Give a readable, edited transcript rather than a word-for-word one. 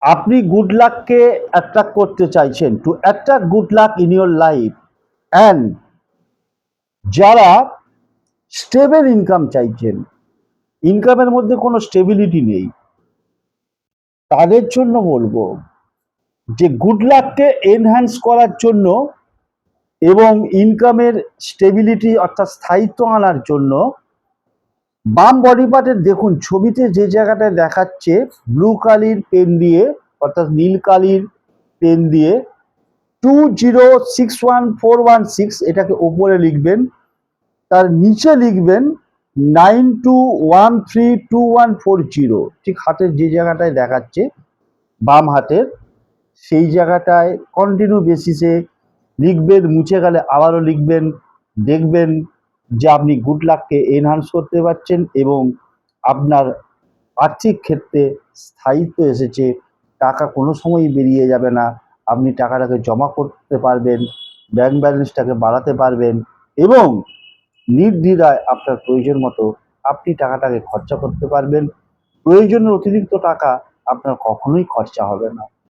আপনি good লাককে attract করতে চাইছেন, two attract good luck in your life, and যারা স্টেবল ইনকাম চাইছেন, ইনকামের মধ্যে কোনো স্টেবিলিটি নেই, তাদের জন্য বলবো যে গুড লাককে এনহ্যান্স করার জন্য এবং ইনকামের স্টেবিলিটি অর্থাৎ স্থায়িত্ব আনার জন্য বাম বডি পার্টের দেখুন ছবিতে যে জায়গাটায় দেখাচ্ছে ব্লু কালির পেন দিয়ে অর্থাৎ নীল কালির পেন দিয়ে 206141 এটাকে ওপরে লিখবেন, তার নিচে লিখবেন 92132140, ঠিক হাতের যে জায়গাটায় দেখাচ্ছে বাম হাতের সেই জায়গাটায় কন্টিনিউ বেসিসে লিখবেন, মুছে গেলে আবারও লিখবেন। দেখবেন যে আপনি গুড লাককে এনহান্স করতে পারছেন এবং আপনার আর্থিক ক্ষেত্রে স্থায়িত্ব এসেছে, টাকা কোনো সময়ই বেরিয়ে যাবে না, আপনি টাকাটাকে জমা করতে পারবেন, ব্যাংক ব্যালেন্সটাকে বাড়াতে পারবেন এবং নির্দ্বিধায় আপনার প্রয়োজন মতো আপনি টাকাটাকে খরচা করতে পারবেন। প্রয়োজনের অতিরিক্ত টাকা আপনার কখনোই খরচা হবে না।